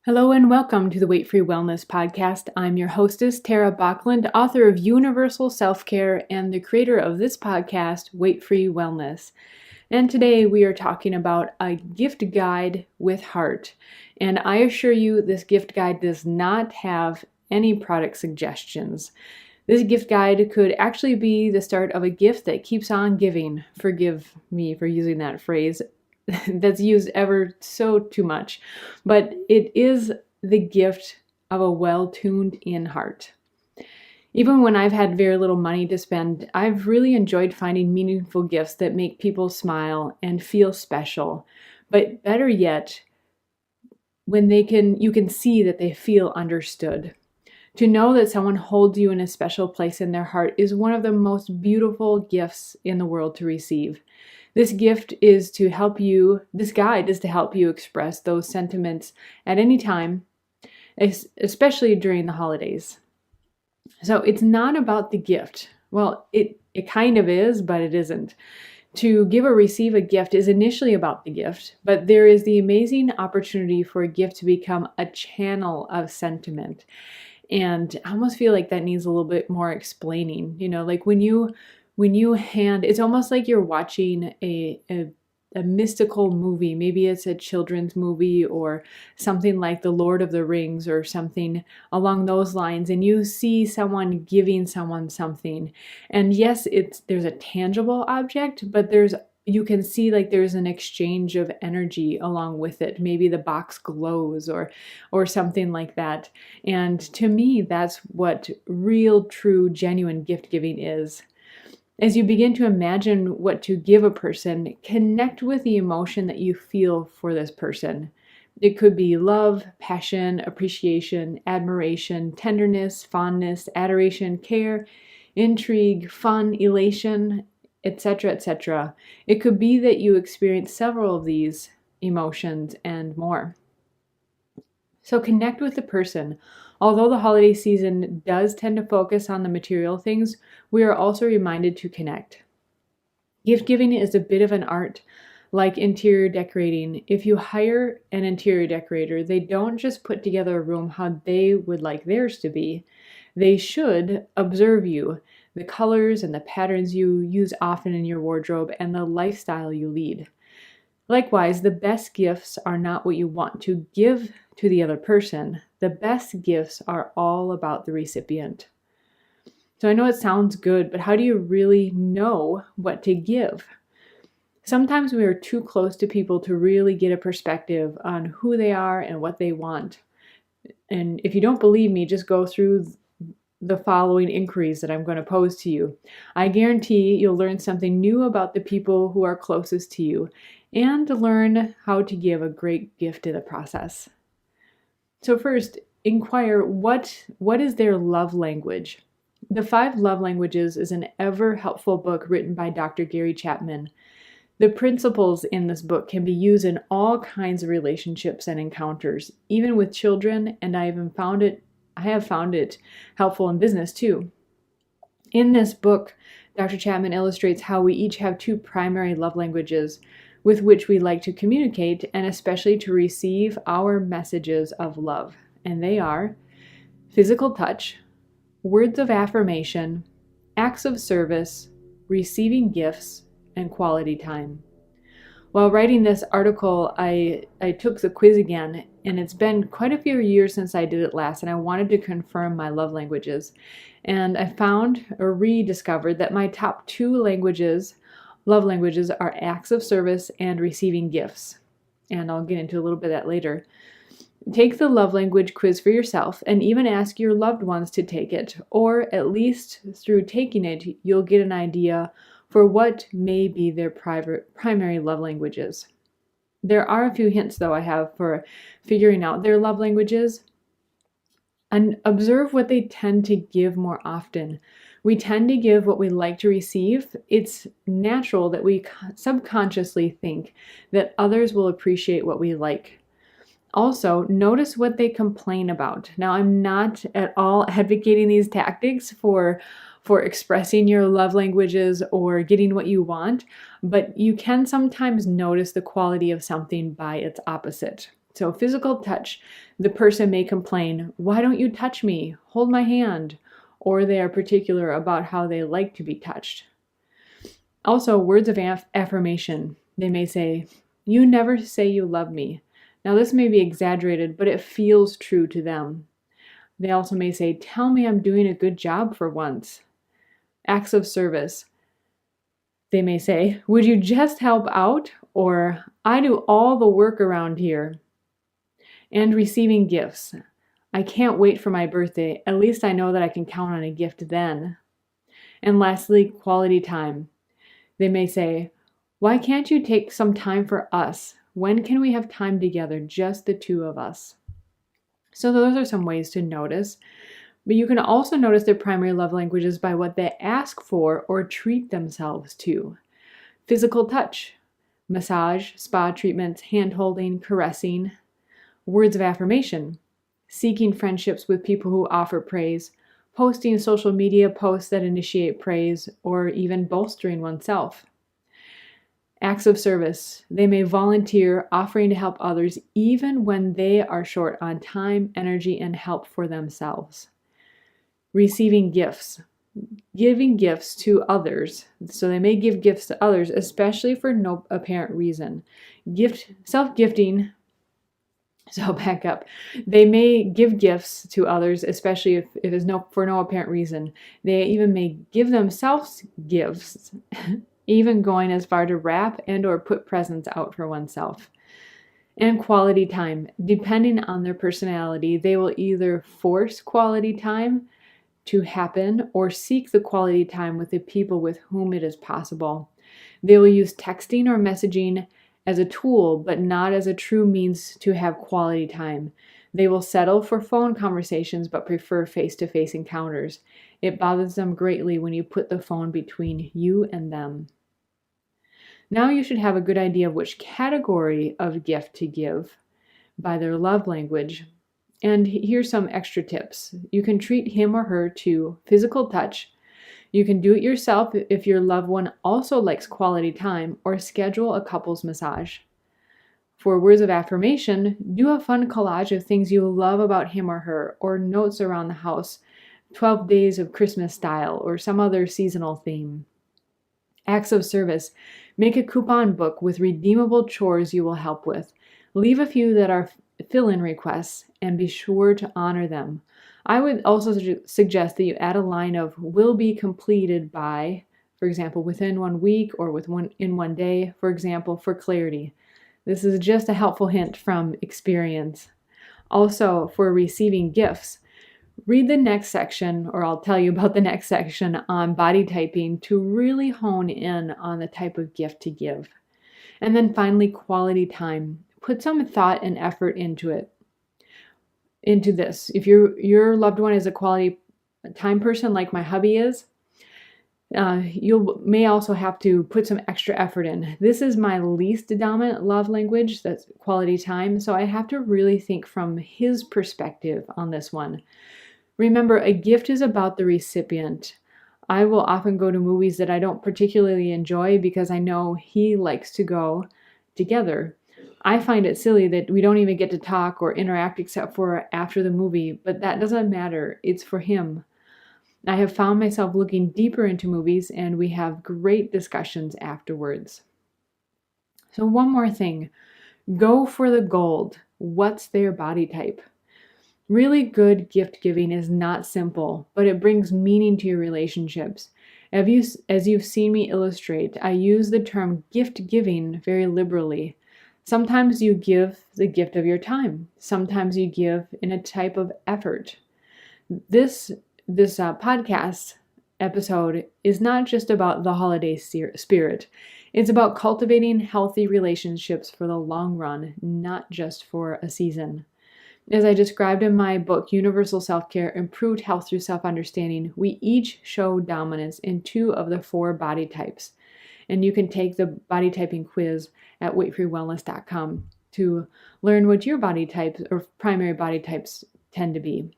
Hello and welcome to the Weight Free Wellness Podcast. I'm your hostess, Tara Bachland, author of You-niversal Self-care and the creator of this podcast, Weight Free Wellness. And today we are talking about a gift guide with heart. And I assure you, this gift guide does not have any product suggestions. This gift guide could actually be the start of a gift that keeps on giving. Forgive me for using that phrase. That's used ever so too much, but it is the gift of a well-tuned in heart. Even when I've had very little money to spend, I've really enjoyed finding meaningful gifts that make people smile and feel special. But better yet, when you can see that they feel understood. To know that someone holds you in a special place in their heart is one of the most beautiful gifts in the world to receive. This guide is to help you express those sentiments at any time, especially during the holidays. So it's not about the gift. Well, it kind of is, but it isn't. To give or receive a gift is initially about the gift, but there is the amazing opportunity for a gift to become a channel of sentiment. And I almost feel like that needs a little bit more explaining. Like when you hand, it's almost like you're watching a mystical movie. Maybe it's a children's movie or something like The Lord of the Rings or something along those lines, and you see someone giving someone something. And yes, there's a tangible object, but you can see like there's an exchange of energy along with it. Maybe the box glows or something like that. And to me, that's what real, true, genuine gift giving is. As you begin to imagine what to give a person, connect with the emotion that you feel for this person. It could be love, passion, appreciation, admiration, tenderness, fondness, adoration, care, intrigue, fun, elation, etc., etc. It could be that you experience several of these emotions and more. So connect with the person. Although the holiday season does tend to focus on the material things, we are also reminded to connect. Gift giving is a bit of an art, like interior decorating. If you hire an interior decorator, they don't just put together a room how they would like theirs to be. They should observe you, the colors and the patterns you use often in your wardrobe, and the lifestyle you lead. Likewise, the best gifts are not what you want to give to the other person. The best gifts are all about the recipient. So I know it sounds good, but how do you really know what to give? Sometimes we are too close to people to really get a perspective on who they are and what they want. And if you don't believe me, just go through the following inquiries that I'm going to pose to you. I guarantee you'll learn something new about the people who are closest to you and learn how to give a great gift in the process. So first, inquire what is their love language. The 5 Love Languages is an ever helpful book written by Dr. Gary Chapman. The principles in this book can be used in all kinds of relationships and encounters, even with children, and I have found it helpful in business too. In this book, Dr. Chapman illustrates how we each have 2 primary love languages with which we like to communicate and especially to receive our messages of love. And they are physical touch, words of affirmation, acts of service, receiving gifts, and quality time. While writing this article, I took the quiz again, and it's been quite a few years since I did it last, and I wanted to confirm my love languages. And I found or rediscovered that my top 2 love languages are acts of service and receiving gifts. And I'll get into a little bit of that later. Take the love language quiz for yourself and even ask your loved ones to take it, or at least through taking it, you'll get an idea for what may be their primary love languages. There are a few hints, though, I have for figuring out their love languages. And observe what they tend to give more often. We tend to give what we like to receive. It's natural that we subconsciously think that others will appreciate what we like. Also, notice what they complain about. Now, I'm not at all advocating these tactics for expressing your love languages or getting what you want, but you can sometimes notice the quality of something by its opposite. So physical touch, the person may complain, "Why don't you touch me? Hold my hand." Or they are particular about how they like to be touched. Also, words of affirmation. They may say, "You never say you love me." Now, this may be exaggerated, but it feels true to them. They also may say, "Tell me I'm doing a good job for once." Acts of service. They may say, "Would you just help out?" Or, "I do all the work around here." And receiving gifts. "I can't wait for my birthday. At least I know that I can count on a gift then." And lastly, quality time. They may say, "Why can't you take some time for us? When can we have time together, just the two of us?" So those are some ways to notice. But you can also notice their primary love languages by what they ask for or treat themselves to. Physical touch, massage, spa treatments, hand-holding, caressing. Words of affirmation, seeking friendships with people who offer praise, posting social media posts that initiate praise, or even bolstering oneself. Acts of service, they may volunteer, offering to help others even when they are short on time, energy, and help for themselves. Receiving gifts, giving gifts to others. So they may give gifts to others, especially for no apparent reason. Self-gifting. So I'll back up. They may give gifts to others, especially if it's for no apparent reason. They even may give themselves gifts, even going as far to wrap and or put presents out for oneself. And quality time. Depending on their personality, they will either force quality time to happen or seek the quality time with the people with whom it is possible. They will use texting or messaging as a tool, but not as a true means to have quality time. They will settle for phone conversations, but prefer face-to-face encounters. It bothers them greatly when you put the phone between you and them. Now you should have a good idea of which category of gift to give by their love language. And here's some extra tips. You can treat him or her to physical touch. You can do it yourself if your loved one also likes quality time, or schedule a couples massage. For words of affirmation, do a fun collage of things you love about him or her, or notes around the house, 12 days of Christmas style, or some other seasonal theme. Acts of service, make a coupon book with redeemable chores you will help with. Leave a few that are fill-in requests and be sure to honor them. I would also suggest that you add a line of "will be completed by," for example, within 1 week or in 1 day, for example, for clarity. This is just a helpful hint from experience. Also, for receiving gifts, read the next section, or I'll tell you about the next section on body typing to really hone in on the type of gift to give. And then finally, quality time. Put some thought and effort into this. If your loved one is a quality time person like my hubby is, you may also have to put some extra effort in. This is my least dominant love language, that's quality time, so I have to really think from his perspective on this one. Remember, a gift is about the recipient. I will often go to movies that I don't particularly enjoy because I know he likes to go together. I find it silly that we don't even get to talk or interact except for after the movie, but that doesn't matter. It's for him. I have found myself looking deeper into movies, and we have great discussions afterwards. So one more thing. Go for the gold. What's their body type? Really good gift giving is not simple, but it brings meaning to your relationships. As you've seen me illustrate, I use the term gift giving very liberally. Sometimes you give the gift of your time. Sometimes you give in a type of effort. This podcast episode is not just about the holiday spirit. It's about cultivating healthy relationships for the long run, not just for a season. As I described in my book, You-niversal Self-care, Improved Health Through Self-Understanding, we each show dominance in 2 of the 4 body types. And you can take the body typing quiz at weightfreewellness.com to learn what your body types or primary body types tend to be.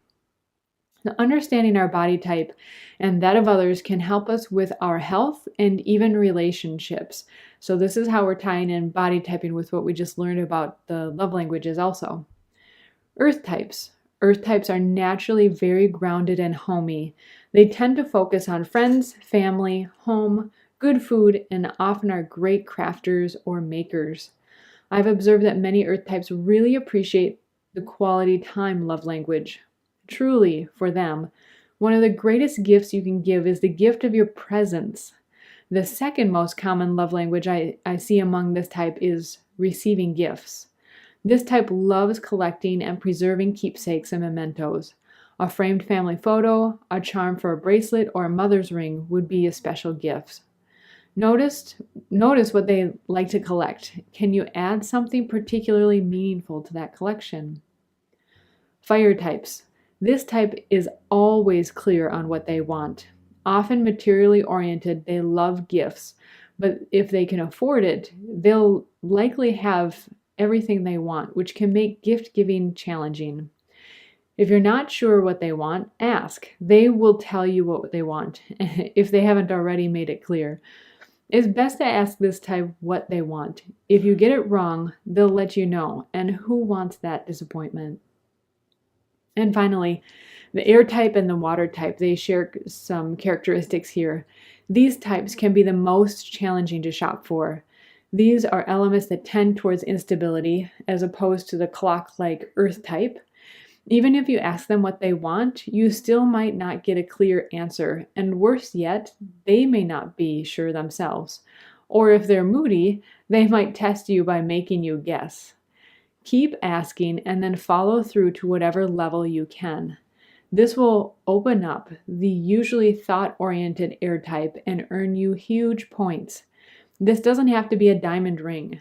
Now, understanding our body type and that of others can help us with our health and even relationships. So this is how we're tying in body typing with what we just learned about the love languages also. Earth types. Earth types are naturally very grounded and homey. They tend to focus on friends, family, home, good food, and often are great crafters or makers. I've observed that many Earth types really appreciate the quality time love language. Truly, for them, one of the greatest gifts you can give is the gift of your presence. The second most common love language I see among this type is receiving gifts. This type loves collecting and preserving keepsakes and mementos. A framed family photo, a charm for a bracelet, or a mother's ring would be a special gift. Notice what they like to collect. Can you add something particularly meaningful to that collection? Fire types. This type is always clear on what they want. Often materially oriented, they love gifts, but if they can afford it, they'll likely have everything they want, which can make gift giving challenging. If you're not sure what they want, ask. They will tell you what they want if they haven't already made it clear. It's best to ask this type what they want. If you get it wrong, they'll let you know, and who wants that disappointment? And finally, the air type and the water type, they share some characteristics here. These types can be the most challenging to shop for. These are elements that tend towards instability as opposed to the clock-like earth type. Even if you ask them what they want, you still might not get a clear answer, and worse yet, they may not be sure themselves. Or if they're moody, they might test you by making you guess. Keep asking and then follow through to whatever level you can. This will open up the usually thought-oriented air type and earn you huge points. This doesn't have to be a diamond ring.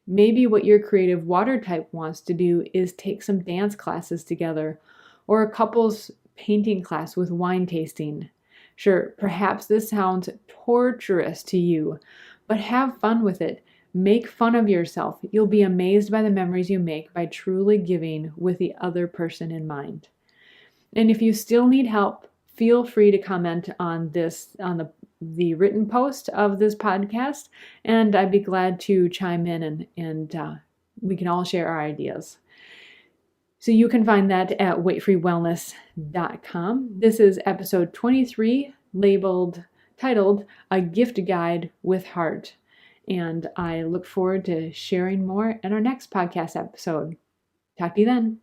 Maybe what your creative water type wants to do is take some dance classes together, or a couple's painting class with wine tasting. Sure, perhaps this sounds torturous to you, but have fun with it. Make fun of yourself. You'll be amazed by the memories you make by truly giving with the other person in mind. And if you still need help, feel free to comment on this, on the written post of this podcast, and I'd be glad to chime in and we can all share our ideas. So you can find that at weightfreewellness.com. This is episode 23, titled A Gift Guide with Heart. And I look forward to sharing more in our next podcast episode. Talk to you then.